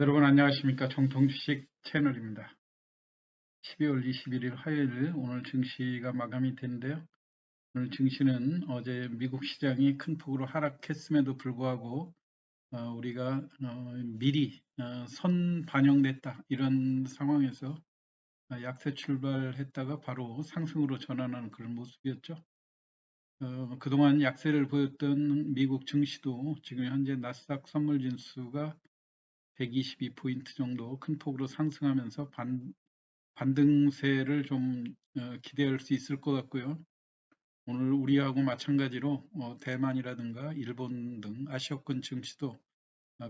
여러분 안녕하십니까. 정통주식 채널입니다. 12월 21일 화요일 오늘 증시가 마감이 됐는데요. 오늘 증시는 어제 미국 시장이 큰 폭으로 하락했음에도 불구하고 우리가 미리 선 반영됐다 이런 상황에서 약세 출발했다가 바로 상승으로 전환하는 그런 모습이었죠. 그동안 약세를 보였던 미국 증시도 지금 현재 나스닥 선물 지수가 122포인트 정도 큰 폭으로 상승하면서 반등세를 좀 기대할 수 있을 것 같고요. 오늘 우리하고 마찬가지로 대만이라든가 일본 등 아시아권 증시도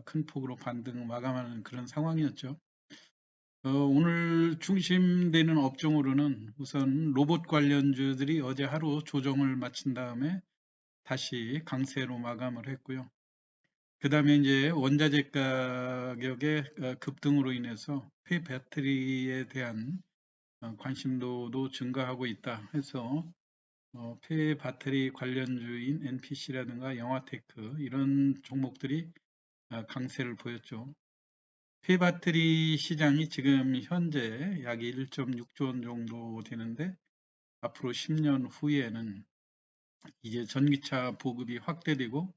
큰 폭으로 반등 마감하는 그런 상황이었죠. 오늘 중심되는 업종으로는 우선 로봇 관련주들이 어제 하루 조정을 마친 다음에 다시 강세로 마감을 했고요. 그 다음에 이제 원자재 가격의 급등으로 인해서 폐배터리에 대한 관심도도 증가하고 있다 해서 폐배터리 관련주인 NPC라든가 영화테크 이런 종목들이 강세를 보였죠. 폐배터리 시장이 지금 현재 약 1.6조 원 정도 되는데 앞으로 10년 후에는 이제 전기차 보급이 확대되고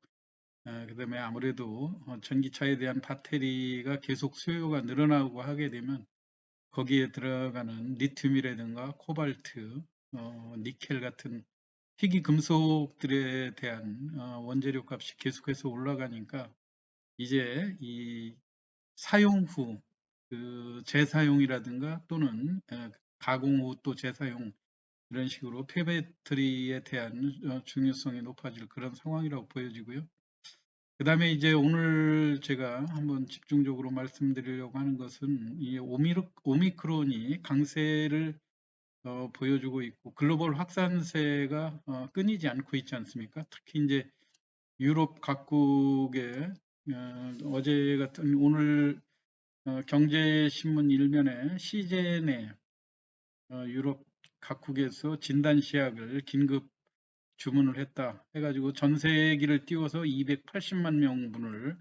그다음에 아무래도 전기차에 대한 배터리가 계속 수요가 늘어나고 하게 되면 거기에 들어가는 리튬이라든가 코발트, 니켈 같은 희귀 금속들에 대한 원재료 값이 계속해서 올라가니까 이제 이 사용 후 그 재사용이라든가 또는 가공 후 또 재사용 이런 식으로 폐배터리에 대한 중요성이 높아질 그런 상황이라고 보여지고요. 그 다음에 이제 오늘 제가 한번 집중적으로 말씀드리려고 하는 것은 이 오미크론이 강세를 보여주고 있고 글로벌 확산세가 끊이지 않고 있지 않습니까? 특히 이제 유럽 각국의 어제 같은 오늘 경제신문 일면에 시젠에 유럽 각국에서 진단시약을 긴급 주문을 했다 해가지고 전세기를 띄워서 280만 명분을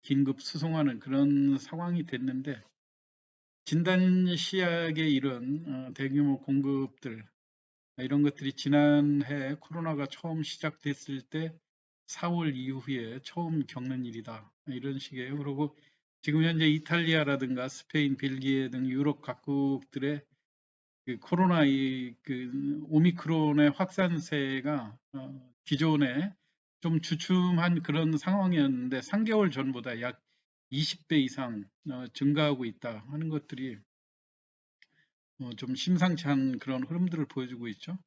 긴급 수송하는 그런 상황이 됐는데 진단시약의 이런 대규모 공급들 이런 것들이 지난해 코로나가 처음 시작됐을 때 4월 이후에 처음 겪는 일이다 이런 식이에요. 그리고 지금 현재 이탈리아라든가 스페인, 벨기에 등 유럽 각국들의 그 코로나 그 오미크론의 확산세가 기존에 좀 주춤한 그런 상황이었는데 3개월 전보다 약 20배 이상 증가하고 있다 하는 것들이 좀 심상치 않은 그런 흐름들을 보여주고 있죠.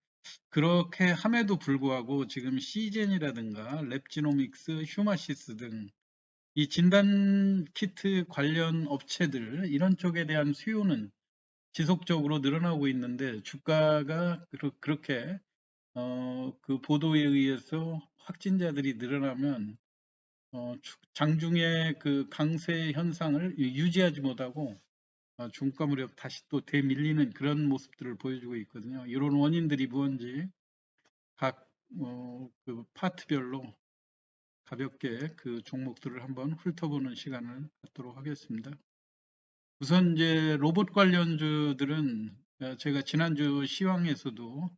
그렇게 함에도 불구하고 지금 시젠이라든가 랩지노믹스, 휴마시스 등 이 진단 키트 관련 업체들 이런 쪽에 대한 수요는 지속적으로 늘어나고 있는데 주가가 그렇게 그 보도에 의해서 확진자들이 늘어나면 장중에 그 강세 현상을 유지하지 못하고 중가 무렵 다시 또 되밀리는 그런 모습들을 보여주고 있거든요. 이런 원인들이 뭔지 각 그 파트별로 가볍게 그 종목들을 한번 훑어보는 시간을 갖도록 하겠습니다. 우선 이제 로봇 관련주들은 제가 지난주 시황에서도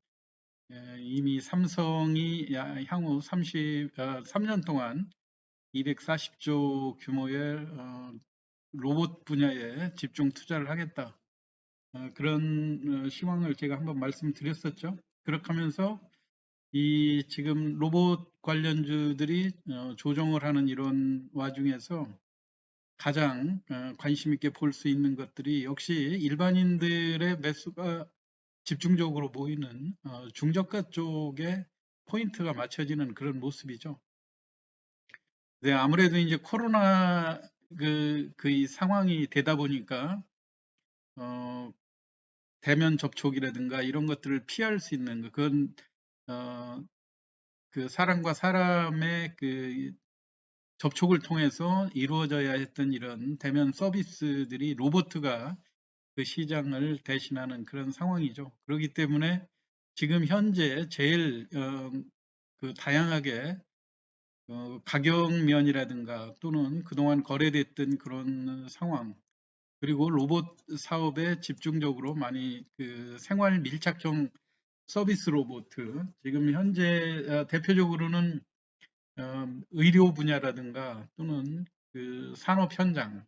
이미 삼성이 향후 3년 동안 240조 규모의 로봇 분야에 집중 투자를 하겠다. 그런 시황을 제가 한번 말씀드렸었죠. 그렇게 하면서 이 지금 로봇 관련주들이 조정을 하는 이런 와중에서 가장 관심 있게 볼 수 있는 것들이 역시 일반인들의 매수가 집중적으로 모이는 중저가 쪽에 포인트가 맞춰지는 그런 모습이죠. 네, 아무래도 이제 코로나 이 상황이 되다 보니까 어, 대면 접촉이라든가 이런 것들을 피할 수 있는 그건 어, 그 사람과 사람의 그 접촉을 통해서 이루어져야 했던 이런 대면 서비스들이 로봇가 그 시장을 대신하는 그런 상황이죠. 그렇기 때문에 지금 현재 제일 그 다양하게 가격면이라든가 또는 그동안 거래됐던 그런 상황, 그리고 로봇 사업에 집중적으로 많이 그 생활 밀착형 서비스 로봇, 지금 현재 대표적으로는 의료 분야라든가 또는 그 산업 현장,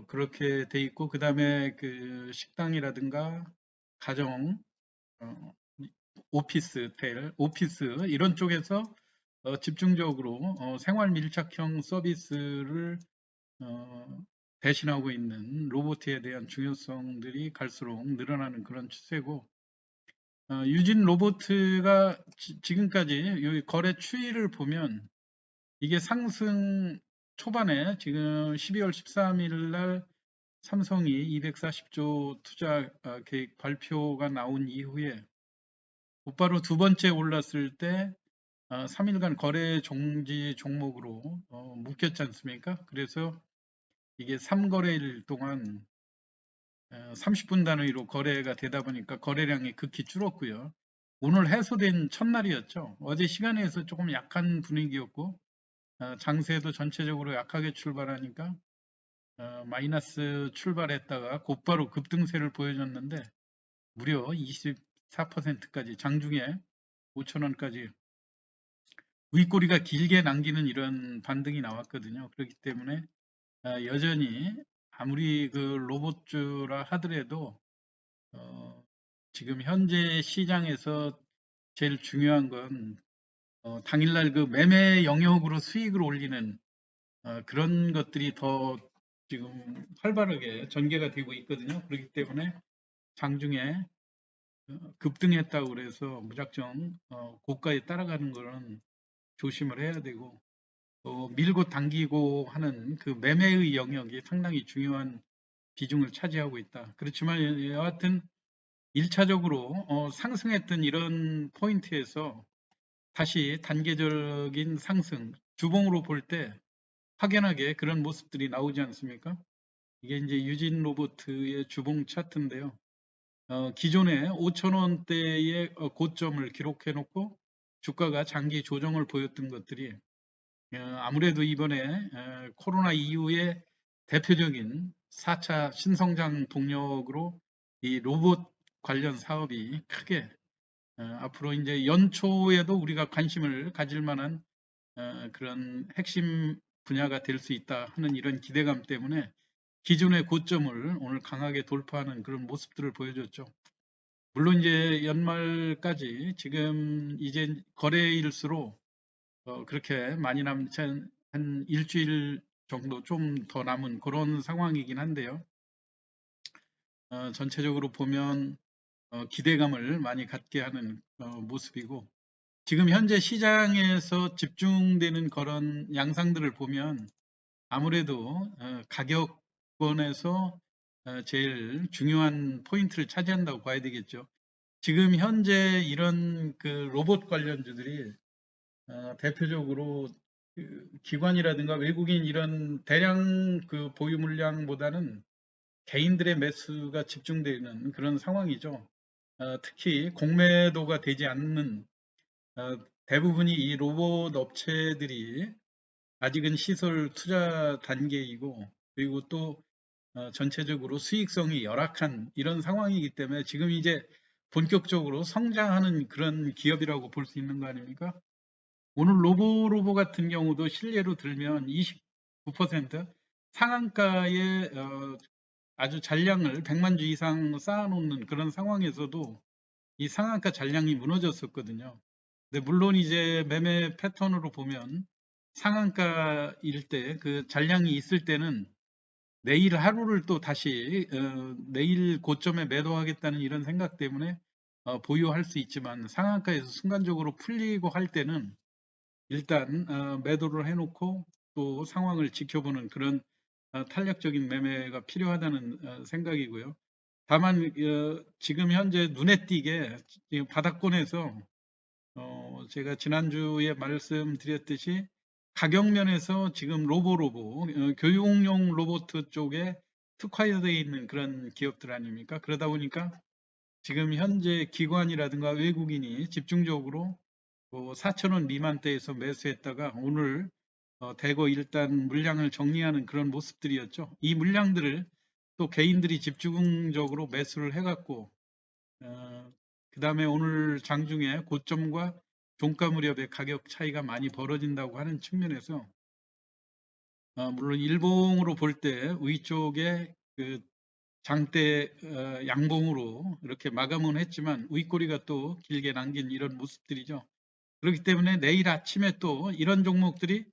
그렇게 돼 있고, 그 다음에 그 식당이라든가 가정, 어, 오피스 이런 쪽에서 집중적으로 생활 밀착형 서비스를 어, 대신하고 있는 로봇에 대한 중요성들이 갈수록 늘어나는 그런 추세고, 유진 로봇가 지금까지 여기 거래 추이를 보면 이게 상승 초반에 지금 12월 13일 날 삼성이 240조 투자 계획 발표가 나온 이후에 곧바로 두 번째 올랐을 때 3일간 거래 정지 종목으로 묶였지 않습니까? 그래서 이게 3거래일 동안 30분 단위로 거래가 되다 보니까 거래량이 극히 줄었고요. 오늘 해소된 첫날이었죠. 어제 시간에서 조금 약한 분위기였고, 장세도 전체적으로 약하게 출발하니까 마이너스 출발했다가 곧바로 급등세를 보여줬는데 무려 24%까지 장중에 5천 원까지 윗꼬리가 길게 남기는 이런 반등이 나왔거든요. 그렇기 때문에 여전히 아무리 그 로봇주라 하더라도 지금 현재 시장에서 제일 중요한 건 당일날 그 매매 영역으로 수익을 올리는 그런 것들이 더 지금 활발하게 전개가 되고 있거든요. 그렇기 때문에 장중에 급등했다고 그래서 무작정 고가에 따라가는 거는 조심을 해야 되고, 밀고 당기고 하는 그 매매의 영역이 상당히 중요한 비중을 차지하고 있다. 그렇지만 여하튼 1차적으로 상승했던 이런 포인트에서 다시 단계적인 상승, 주봉으로 볼 때 확연하게 그런 모습들이 나오지 않습니까? 이게 이제 유진 로보트의 주봉 차트인데요. 기존에 5천 원대의 고점을 기록해 놓고 주가가 장기 조정을 보였던 것들이 아무래도 이번에 코로나 이후에 대표적인 4차 신성장 동력으로 이 로봇 관련 사업이 크게 앞으로 이제 연초에도 우리가 관심을 가질 만한 그런 핵심 분야가 될 수 있다 하는 이런 기대감 때문에 기존의 고점을 오늘 강하게 돌파하는 그런 모습들을 보여줬죠. 물론 이제 연말까지 지금 이제 거래일수로 그렇게 많이 남지 한 일주일 정도 좀 더 남은 그런 상황이긴 한데요. 전체적으로 보면 기대감을 많이 갖게 하는 모습이고, 지금 현재 시장에서 집중되는 그런 양상들을 보면 아무래도 가격권에서 제일 중요한 포인트를 차지한다고 봐야 되겠죠. 지금 현재 이런 그 로봇 관련주들이 대표적으로 그 기관이라든가 외국인 이런 대량 그 보유 물량보다는 개인들의 매수가 집중되는 그런 상황이죠. 특히 공매도가 되지 않는 대부분이 이 로봇 업체들이 아직은 시설 투자 단계이고, 그리고 또 전체적으로 수익성이 열악한 이런 상황이기 때문에 지금 이제 본격적으로 성장하는 그런 기업이라고 볼 수 있는 거 아닙니까? 오늘 로보로보 같은 경우도 실례로 들면 29% 상한가에 아주 잔량을 100만 주 이상 쌓아놓는 그런 상황에서도 이 상한가 잔량이 무너졌었거든요. 근데 물론 이제 매매 패턴으로 보면 상한가일 때 그 잔량이 있을 때는 내일 하루를 또 다시 내일 고점에 매도하겠다는 이런 생각 때문에 보유할 수 있지만, 상한가에서 순간적으로 풀리고 할 때는 일단 매도를 해놓고 또 상황을 지켜보는 그런 탄력적인 매매가 필요하다는 생각이고요. 다만 지금 현재 눈에 띄게 지금 바닥권에서 제가 지난주에 말씀드렸듯이 가격면에서 지금 로보로보 교육용 로봇 쪽에 특화되어 있는 그런 기업들 아닙니까? 그러다 보니까 지금 현재 기관이라든가 외국인이 집중적으로 4,000원 미만대에서 매수했다가 오늘 대거 일단 물량을 정리하는 그런 모습들이었죠. 이 물량들을 또 개인들이 집중적으로 매수를 해갖고 그 다음에 오늘 장중에 고점과 종가 무렵의 가격 차이가 많이 벌어진다고 하는 측면에서 물론 일봉으로 볼 때 위쪽에 그 장대 양봉으로 이렇게 마감은 했지만 윗꼬리가 또 길게 남긴 이런 모습들이죠. 그렇기 때문에 내일 아침에 또 이런 종목들이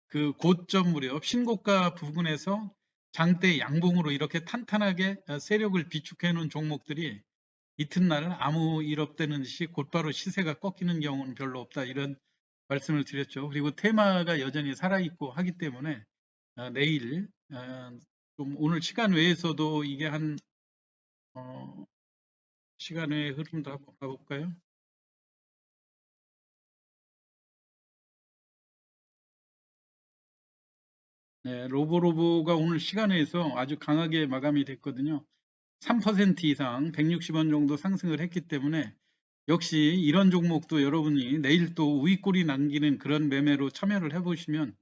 그 고점 무렵 신고가 부근에서 장대 양봉으로 이렇게 탄탄하게 세력을 비축해 놓은 종목들이 이튿날 아무 일 없다는 듯이 곧바로 시세가 꺾이는 경우는 별로 없다 이런 말씀을 드렸죠. 그리고 테마가 여전히 살아있고 하기 때문에 내일 좀 오늘 시간 외에서도 이게 한 시간 외의 흐름도 한번 봐볼까요? 네, 로보로보가 오늘 시간에서 아주 강하게 마감이 됐거든요. 3% 이상 160원 정도 상승을 했기 때문에 역시 이런 종목도 여러분이 내일 또 우익골이 남기는 그런 매매로 참여를 해보시면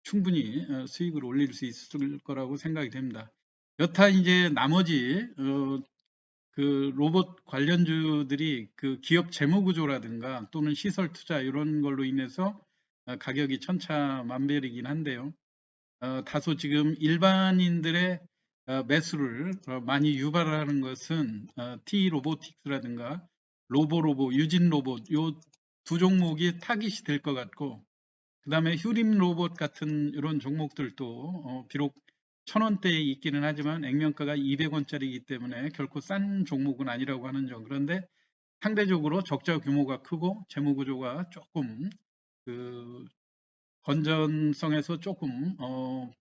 충분히 수익을 올릴 수 있을 거라고 생각이 됩니다. 여타 이제 나머지 그 로봇 관련주들이 그 기업 재무 구조라든가 또는 시설 투자 이런 걸로 인해서 가격이 천차만별이긴 한데요. 다소 지금 일반인들의 매수를 많이 유발하는 것은 T 로보틱스라든가 로보로보, 유진 로봇 요 두 종목이 타깃이 될 것 같고 그 다음에 휴림 로봇 같은 이런 종목들도 비록 1,000원대에 있기는 하지만 액면가가 200원짜리이기 때문에 결코 싼 종목은 아니라고 하는 점. 그런데 상대적으로 적자 규모가 크고 재무 구조가 조금 그 건전성에서 조금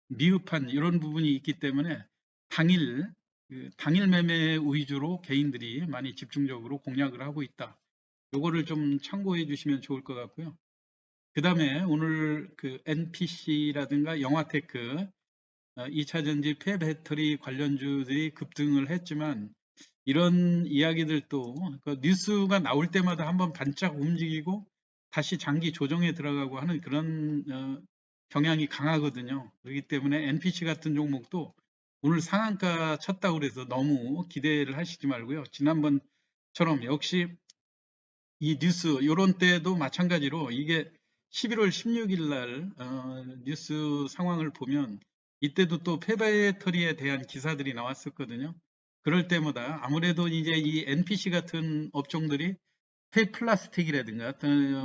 미흡한 이런 부분이 있기 때문에 당일 당일 매매 위주로 개인들이 많이 집중적으로 공략을 하고 있다. 요거를 좀 참고해 주시면 좋을 것 같고요. 그 다음에 오늘 그 NPC라든가 영화테크, 2차전지 폐배터리 관련주들이 급등을 했지만 이런 이야기들도 그 뉴스가 나올 때마다 한번 반짝 움직이고 다시 장기 조정에 들어가고 하는 그런 경향이 강하거든요. 그렇기 때문에 NPC 같은 종목도 오늘 상한가 쳤다고 그래서 너무 기대를 하시지 말고요. 지난번처럼 역시 이 뉴스 요런 때도 마찬가지로 이게 11월 16일 날 뉴스 상황을 보면 이때도 또 폐배터리에 대한 기사들이 나왔었거든요. 그럴 때마다 아무래도 이제 이 NPC 같은 업종들이 폐플라스틱이라든가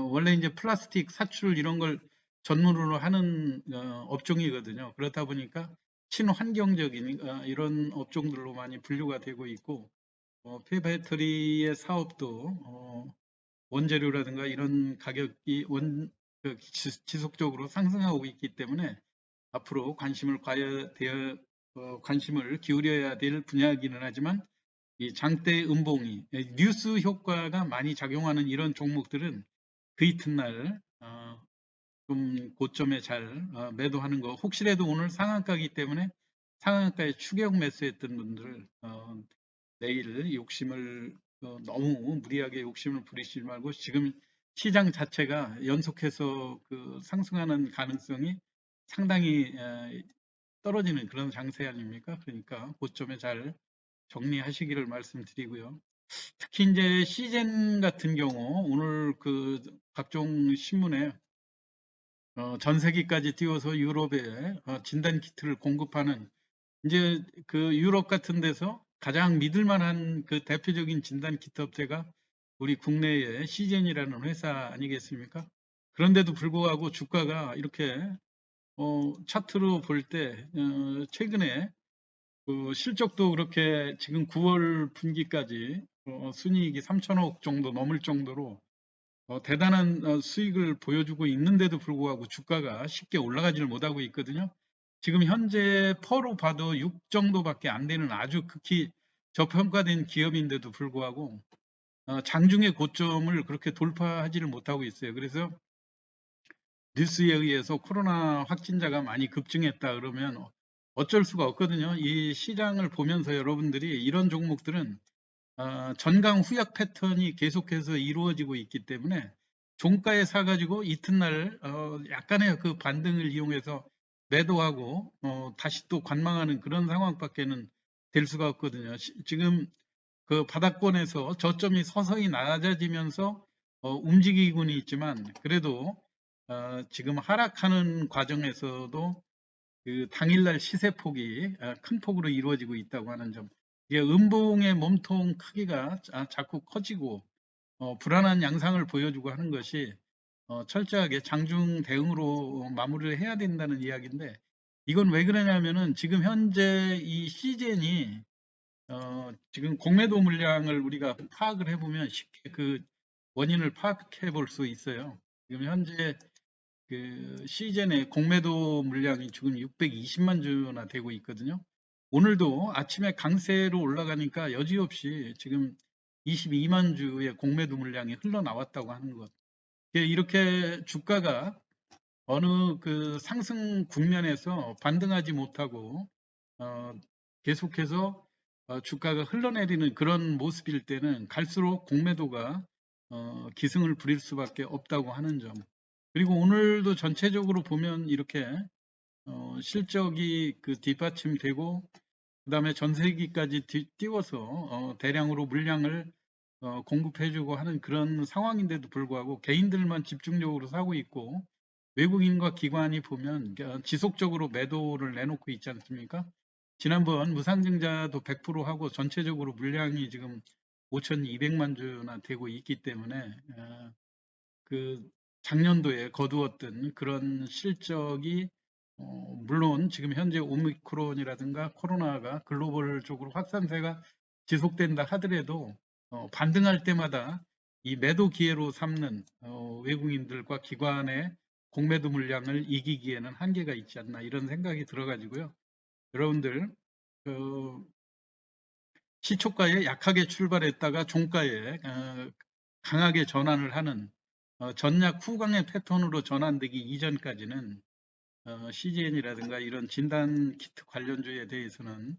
원래 이제 플라스틱 사출 이런 걸 전문으로 하는 업종이거든요. 그렇다 보니까 친환경적인 이런 업종들로 많이 분류가 되고 있고 폐배터리의 사업도 원재료라든가 이런 가격이 지속적으로 상승하고 있기 때문에 앞으로 관심을 기울여야 될 분야이기는 하지만 이 장대 음봉이 뉴스 효과가 많이 작용하는 이런 종목들은 그 이튿날 좀 고점에 잘 매도하는 거 혹시라도 오늘 상한가이기 때문에 상한가에 추격 매수했던 분들 내일 욕심을 너무 무리하게 욕심을 부리시지 말고 지금 시장 자체가 연속해서 그 상승하는 가능성이 상당히 떨어지는 그런 장세 아닙니까? 그러니까 고점에 잘 정리하시기를 말씀드리고요. 특히 이제 시젠 같은 경우 오늘 그 각종 신문에 전 세계까지 띄워서 유럽에 진단 키트를 공급하는 이제 그 유럽 같은 데서 가장 믿을 만한 그 대표적인 진단 키트 업체가 우리 국내의 시젠이라는 회사 아니겠습니까? 그런데도 불구하고 주가가 이렇게 차트로 볼 때 최근에 그 실적도 그렇게 지금 9월 분기까지 순이익이 3천억 정도 넘을 정도로 대단한 수익을 보여주고 있는데도 불구하고 주가가 쉽게 올라가지를 못하고 있거든요. 지금 현재 퍼로 봐도 6 정도밖에 안 되는 아주 극히 저평가된 기업인데도 불구하고 장중의 고점을 그렇게 돌파하지를 못하고 있어요. 그래서 뉴스에 의해서 코로나 확진자가 많이 급증했다 그러면 어쩔 수가 없거든요. 이 시장을 보면서 여러분들이 이런 종목들은 전강 후약 패턴이 계속해서 이루어지고 있기 때문에 종가에 사가지고 이튿날 약간의 그 반등을 이용해서 매도하고 다시 또 관망하는 그런 상황밖에는 될 수가 없거든요. 지금 그 바닥권에서 저점이 서서히 낮아지면서 움직이고는 있지만 그래도 지금 하락하는 과정에서도 그 당일날 시세폭이 큰 폭으로 이루어지고 있다고 하는 점. 이게 음봉의 몸통 크기가 자꾸 커지고 불안한 양상을 보여주고 하는 것이 철저하게 장중 대응으로 마무리를 해야 된다는 이야기인데, 이건 왜 그러냐면은 지금 현재 이 시즌이 지금 공매도 물량을 우리가 파악을 해보면 쉽게 그 원인을 파악해 볼 수 있어요. 지금 현재 그 시즌에 공매도 물량이 지금 620만 주나 되고 있거든요. 오늘도 아침에 강세로 올라가니까 여지없이 지금 22만 주의 공매도 물량이 흘러나왔다고 하는 것. 이렇게 주가가 어느 그 상승 국면에서 반등하지 못하고 어, 계속해서 주가가 흘러내리는 그런 모습일 때는 갈수록 공매도가 기승을 부릴 수밖에 없다고 하는 점. 그리고 오늘도 전체적으로 보면 이렇게 실적이 그 뒷받침되고 그다음에 전세기까지 띄워서 대량으로 물량을 공급해주고 하는 그런 상황인데도 불구하고 개인들만 집중적으로 사고 있고 외국인과 기관이 보면 지속적으로 매도를 내놓고 있지 않습니까? 지난번 무상증자도 100% 하고 전체적으로 물량이 지금 5,200만 주나 되고 있기 때문에 그 작년도에 거두었던 그런 실적이 물론 지금 현재 오미크론이라든가 코로나가 글로벌적으로 확산세가 지속된다 하더라도 반등할 때마다 이 매도 기회로 삼는 외국인들과 기관의 공매도 물량을 이기기에는 한계가 있지 않나 이런 생각이 들어가지고요. 여러분들 그 시초가에 약하게 출발했다가 종가에 강하게 전환을 하는 전략 후강의 패턴으로 전환되기 이전까지는 CGN이라든가 이런 진단 키트 관련주에 대해서는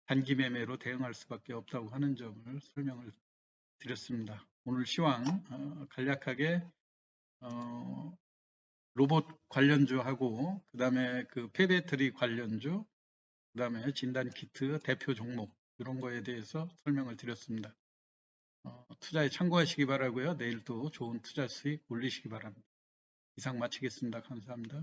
단기 매매로 대응할 수밖에 없다고 하는 점을 설명을 드렸습니다. 오늘 시황 간략하게 로봇 관련주하고 그다음에 그 폐배터리 관련주, 그다음에 진단 키트 대표 종목 이런 거에 대해서 설명을 드렸습니다. 투자에 참고하시기 바라고요. 내일 또 좋은 투자 수익 올리시기 바랍니다. 이상 마치겠습니다. 감사합니다.